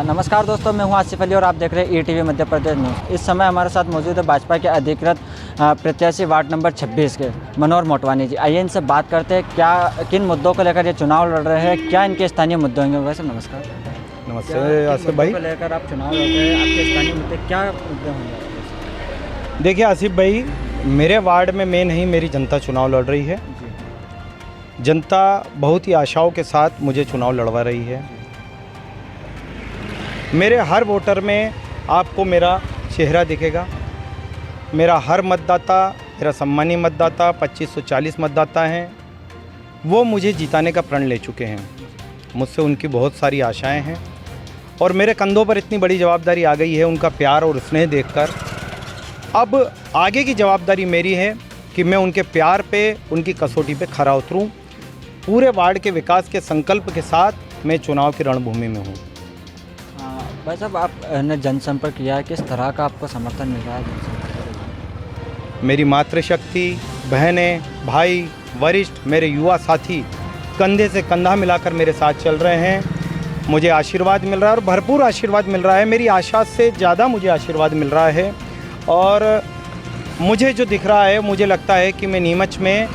नमस्कार दोस्तों, मैं हूं आसिफ अली और आप देख रहे हैं ईटीवी मध्य प्रदेश न्यूज़। इस समय हमारे साथ मौजूद है भाजपा के अधिकृत प्रत्याशी वार्ड नंबर 26 के मनोहर मोटवानी जी। आइए इनसे बात करते हैं क्या किन मुद्दों को लेकर ये चुनाव लड़ रहे हैं, क्या इनके स्थानीय मुद्दे होंगे। वैसे नमस्कार। नमस्ते आसिफ भाई। को लेकर आप चुनाव लड़ रहे हैं, आपके स्थानीय मुद्दे क्या मुद्दे होंगे? देखिए आसिफ भाई, मेरे वार्ड में मैं नहीं, मेरी जनता चुनाव लड़ रही है। जनता बहुत ही आशाओं के साथ मुझे चुनाव लड़वा रही है। मेरे हर वोटर में आपको मेरा चेहरा दिखेगा। मेरा हर मतदाता, मेरा सम्मानीय मतदाता 2540 मतदाता हैं, वो मुझे जिताने का प्रण ले चुके हैं। मुझसे उनकी बहुत सारी आशाएं हैं और मेरे कंधों पर इतनी बड़ी जवाबदारी आ गई है उनका प्यार और स्नेह देखकर। अब आगे की जवाबदारी मेरी है कि मैं उनके प्यार पे, उनकी कसौटी पे खरा उतरूं। पूरे वार्ड के विकास के संकल्प के साथ मैं चुनाव की रणभूमि में हूँ। भाई साहब, आपने जनसंपर्क किया है, किस तरह का आपको समर्थन मिल रहा है जनसंपर्क? मेरी मातृशक्ति, बहनें, भाई, वरिष्ठ, मेरे युवा साथी कंधे से कंधा मिलाकर मेरे साथ चल रहे हैं। मुझे आशीर्वाद मिल रहा है और भरपूर आशीर्वाद मिल रहा है। मेरी आशा से ज़्यादा मुझे आशीर्वाद मिल रहा है और मुझे जो दिख रहा है, मुझे लगता है कि मैं नीमच में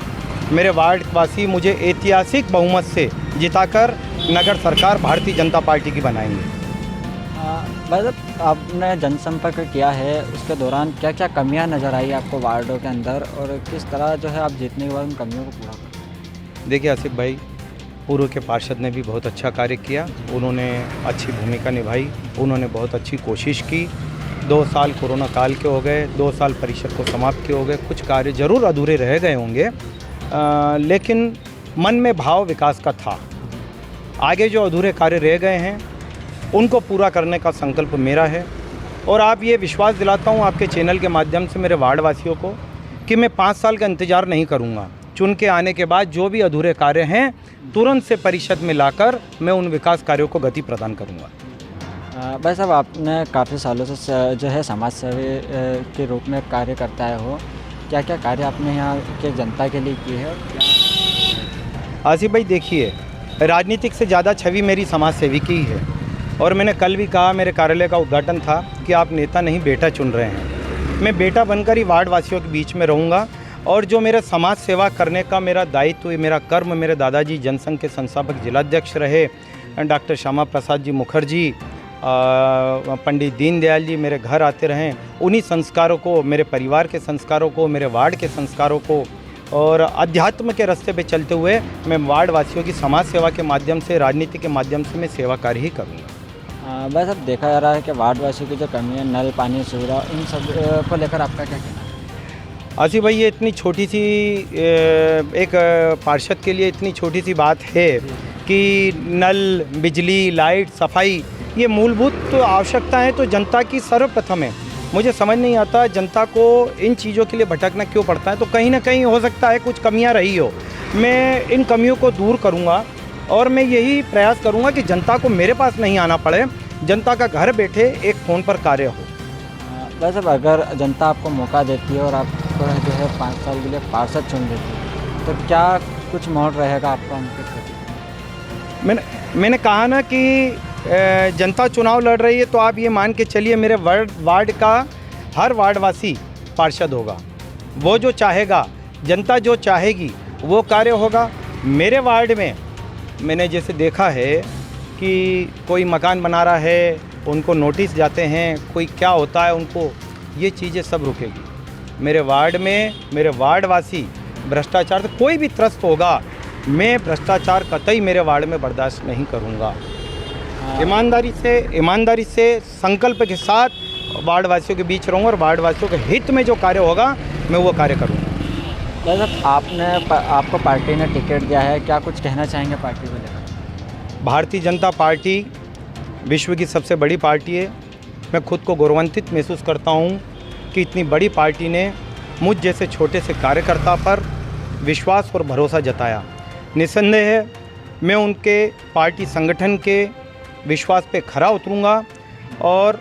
मेरे वार्ड वासी मुझे ऐतिहासिक बहुमत से जिताकर नगर सरकार भारतीय जनता पार्टी की बनाएंगे। भाई साहब, आपने जनसंपर्क किया है, उसके दौरान क्या क्या कमियां नज़र आई आपको वार्डों के अंदर और किस तरह जो है आप जीतने के बाद उन कमियों को पूरा करें? देखिए आसिफ भाई, पूर्व के पार्षद ने भी बहुत अच्छा कार्य किया। उन्होंने अच्छी भूमिका निभाई, उन्होंने बहुत अच्छी कोशिश की। 2 साल कोरोना काल के हो गए, 2 साल परिषद को समाप्त के हो गए। कुछ कार्य जरूर अधूरे रह गए होंगे, लेकिन मन में भाव विकास का था। आगे जो अधूरे कार्य रह गए हैं उनको पूरा करने का संकल्प मेरा है और आप ये विश्वास दिलाता हूँ आपके चैनल के माध्यम से मेरे वार्ड वासियों को कि मैं 5 साल का इंतज़ार नहीं करूँगा। चुन के आने के बाद जो भी अधूरे कार्य हैं तुरंत से परिषद में लाकर मैं उन विकास कार्यों को गति प्रदान करूँगा। भाई साहब, आपने काफ़ी सालों से जो है समाज सेवी के रूप में कार्य करता है हो, क्या क्या कार्य आपने यहाँ के जनता के लिए किए हैं? आसिफ भाई देखिए, राजनीतिक से ज़्यादा छवि मेरी समाज सेवी की ही है और मैंने कल भी कहा, मेरे कार्यालय का उद्घाटन था कि आप नेता नहीं बेटा चुन रहे हैं। मैं बेटा बनकर ही वार्ड वासियों के बीच में रहूँगा और जो मेरा समाज सेवा करने का मेरा दायित्व, मेरा कर्म, मेरे दादाजी जनसंघ के संस्थापक जिलाध्यक्ष रहे डॉक्टर श्यामा प्रसाद जी मुखर्जी, पंडित दीनदयाल जी मेरे घर आते रहें। उन्हीं संस्कारों को, मेरे परिवार के संस्कारों को, मेरे वार्ड के संस्कारों को और अध्यात्म के रास्ते पे चलते हुए मैं वार्ड वासियों की समाज सेवा के माध्यम से, राजनीति के माध्यम से मैं सेवा कार्य ही करूँगा। बस अब देखा जा रहा है कि वार्ड वासियों की जो कमी है, नल, पानी, सुविधा, इन सब को लेकर आपका क्या कहना है? आसिफ भाई, ये इतनी छोटी सी एक पार्षद के लिए इतनी छोटी सी बात है कि नल, बिजली, लाइट, सफाई, ये मूलभूत आवश्यकताएं तो जनता की सर्वप्रथम है। मुझे समझ नहीं आता जनता को इन चीज़ों के लिए भटकना क्यों पड़ता है। तो कहीं ना कहीं हो सकता है कुछ कमियां रही हो, मैं इन कमियों को दूर करूंगा और मैं यही प्रयास करूंगा कि जनता को मेरे पास नहीं आना पड़े, जनता का घर बैठे एक फ़ोन पर कार्य हो। वैसे अगर जनता आपको मौका देती है और आपको जो है 5 साल के लिए पार्षद चुन देती है, तो क्या कुछ मोड़ रहेगा आपका उनके प्रति? मैंने कहा ना कि जनता चुनाव लड़ रही है, तो आप ये मान के चलिए मेरे वार्ड का हर वार्डवासी पार्षद होगा। वो जो चाहेगा, जनता जो चाहेगी वो कार्य होगा। मेरे वार्ड में मैंने जैसे देखा है कि कोई मकान बना रहा है, उनको नोटिस जाते हैं, कोई क्या होता है उनको, ये चीज़ें सब रुकेगी। मेरे वार्ड में मेरे वार्डवासी भ्रष्टाचार से कोई भी त्रस्त होगा, मैं भ्रष्टाचार कतई मेरे वार्ड में बर्दाश्त नहीं करूँगा। ईमानदारी से संकल्प के साथ वार्ड वासियों के बीच रहूँगा और वार्ड वासियों के हित में जो कार्य होगा मैं वो कार्य करूँगा। सर, आपको पार्टी ने टिकट दिया है, क्या कुछ कहना चाहेंगे पार्टी को लेकर? भारतीय जनता पार्टी विश्व की सबसे बड़ी पार्टी है। मैं खुद को गौरवान्वित महसूस करता हूँ कि इतनी बड़ी पार्टी ने मुझ जैसे छोटे से कार्यकर्ता पर विश्वास और भरोसा जताया। निस्संदेह है मैं उनके पार्टी संगठन के विश्वास पे खरा उतरूँगा और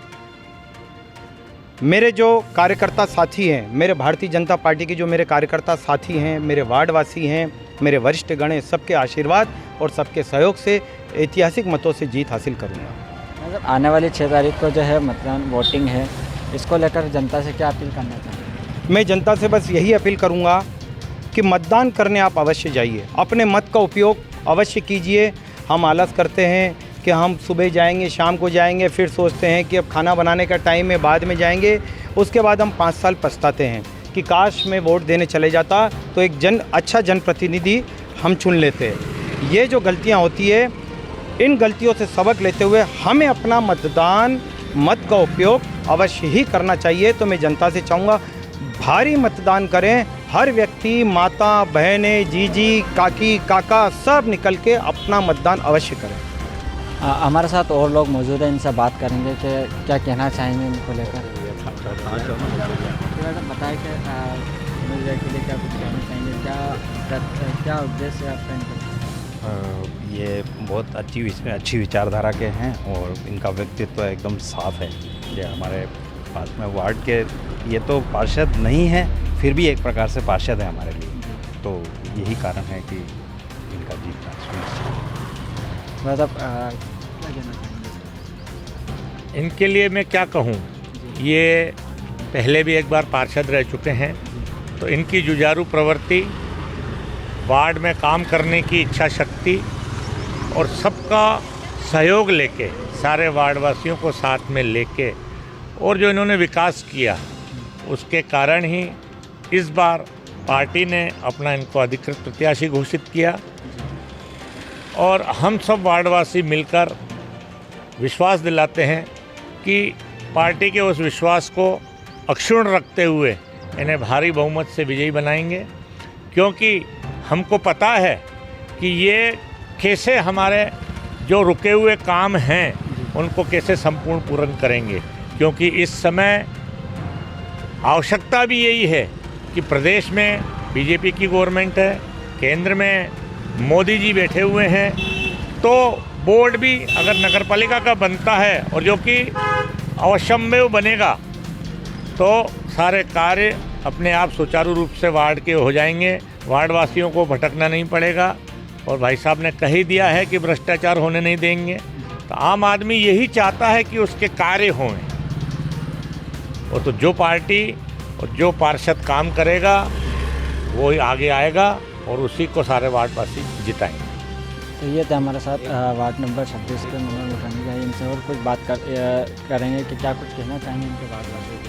मेरे जो कार्यकर्ता साथी हैं, मेरे भारतीय जनता पार्टी के जो मेरे कार्यकर्ता साथी हैं, मेरे वार्डवासी हैं, मेरे वरिष्ठ गण हैं, सबके आशीर्वाद और सबके सहयोग से ऐतिहासिक मतों से जीत हासिल करूँगा। मतलब आने वाली 6 तारीख को जो है मतदान वोटिंग है, इसको लेकर जनता से क्या अपील करना चाहेंगे? मैं जनता से बस यही अपील करूंगा कि मतदान करने आप अवश्य जाइए, अपने मत का उपयोग अवश्य कीजिए। हम आलस करते हैं कि हम सुबह जाएंगे, शाम को जाएंगे, फिर सोचते हैं कि अब खाना बनाने का टाइम है, बाद में जाएंगे। उसके बाद हम 5 साल पछताते हैं कि काश मैं वोट देने चले जाता तो एक अच्छा जनप्रतिनिधि हम चुन लेते। ये जो गलतियां होती है, इन गलतियों से सबक लेते हुए हमें अपना मत का उपयोग अवश्य ही करना चाहिए। तो मैं जनता से चाहूँगा भारी मतदान करें। हर व्यक्ति, माता, बहनें, जीजी, काकी, काका सब निकल के अपना मतदान अवश्य करें। हमारे साथ और लोग मौजूद हैं, इनसे बात करेंगे कि क्या कहना चाहेंगे इनको लेकर। बताएं कि मीडिया के लिए क्या कुछ कहना चाहेंगे, क्या उद्देश्य है आपका इनका? ये बहुत इसमें अच्छी विचारधारा के हैं और इनका व्यक्तित्व एकदम साफ है। ये हमारे पास में वार्ड के ये तो पार्षद नहीं है, फिर भी एक प्रकार से पार्षद है हमारे लिए, तो यही कारण है कि इनका जीतना सुनिश्चित। मतलब क्या कहना चाहेंगे? इनके लिए मैं क्या कहूँ, ये पहले भी एक बार पार्षद रह चुके हैं, तो इनकी जुझारू प्रवृत्ति, वार्ड में काम करने की इच्छा शक्ति और सबका सहयोग लेके, सारे वार्डवासियों को साथ में लेके, और जो इन्होंने विकास किया उसके कारण ही इस बार पार्टी ने अपना इनको अधिकृत प्रत्याशी घोषित किया। और हम सब वार्डवासी मिलकर विश्वास दिलाते हैं कि पार्टी के उस विश्वास को अक्षुण्ण रखते हुए इन्हें भारी बहुमत से विजयी बनाएंगे, क्योंकि हमको पता है कि ये कैसे हमारे जो रुके हुए काम हैं उनको कैसे संपूर्ण पूर्ण करेंगे। क्योंकि इस समय आवश्यकता भी यही है कि प्रदेश में बीजेपी की गवर्नमेंट है, केंद्र में मोदी जी बैठे हुए हैं, तो बोर्ड भी अगर नगर पालिका का बनता है और जो कि अवश्यम्य बनेगा तो सारे कार्य अपने आप सुचारू रूप से वार्ड के हो जाएंगे, वार्डवासियों को भटकना नहीं पड़ेगा। और भाई साहब ने कह ही दिया है कि भ्रष्टाचार होने नहीं देंगे, तो आम आदमी यही चाहता है कि उसके कार्य हों। और तो जो पार्टी और जो पार्षद काम करेगा वो ही आगे आएगा और उसी को सारे वार्डवासी जिताएंगे। तो ये थे हमारे साथ वार्ड नंबर 26 के मनोहर मोटवानी का। इनसे और कुछ बात करेंगे कि क्या कुछ कहना चाहेंगे इनके वार्डवासियों को।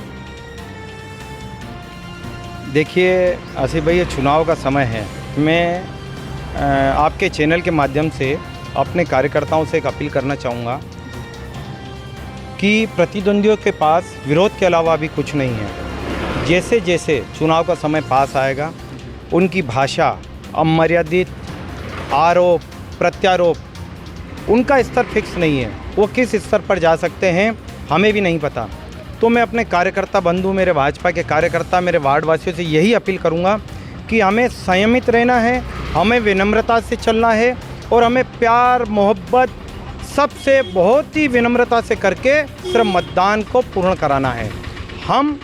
देखिए आसिफ भाई, ये चुनाव का समय है। मैं आपके चैनल के माध्यम से अपने कार्यकर्ताओं से एक अपील करना चाहूँगा कि प्रतिद्वंदियों के पास विरोध के अलावा भी कुछ नहीं है। जैसे जैसे चुनाव का समय पास आएगा, उनकी भाषा, अमर्यादित आरोप प्रत्यारोप, उनका स्तर फिक्स नहीं है। वो किस स्तर पर जा सकते हैं हमें भी नहीं पता। तो मैं अपने कार्यकर्ता बंधु, मेरे भाजपा के कार्यकर्ता, मेरे वार्डवासियों से यही अपील करूंगा कि हमें संयमित रहना है, हमें विनम्रता से चलना है और हमें प्यार मोहब्बत सबसे बहुत ही विनम्रता से करके सिर्फ मतदान को पूर्ण कराना है। हम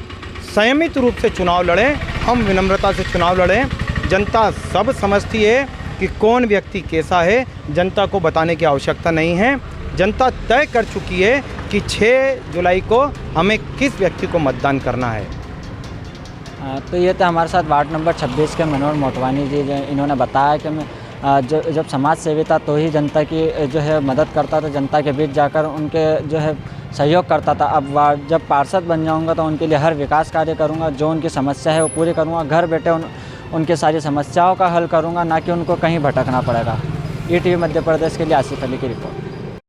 संयमित रूप से चुनाव लड़ें, हम विनम्रता से चुनाव लड़ें। जनता सब समझती है कि कौन व्यक्ति कैसा है, जनता को बताने की आवश्यकता नहीं है। जनता तय कर चुकी है कि 6 जुलाई को हमें किस व्यक्ति को मतदान करना है। तो ये था हमारे साथ वार्ड नंबर 26 के मनोहर मोटवानी जी। इन्होंने बताया कि मैं जब समाज सेवी था तो ही जनता की जो है मदद करता था, जनता के बीच जाकर उनके जो है सहयोग करता था। अब जब पार्षद बन जाऊंगा तो उनके लिए हर विकास कार्य करूंगा, जो उनकी समस्या है वो पूरी करूंगा, घर बैठे उनके सारी समस्याओं का हल करूंगा, ना कि उनको कहीं भटकना पड़ेगा। ETV मध्य प्रदेश के लिए आसिफ अली की रिपोर्ट।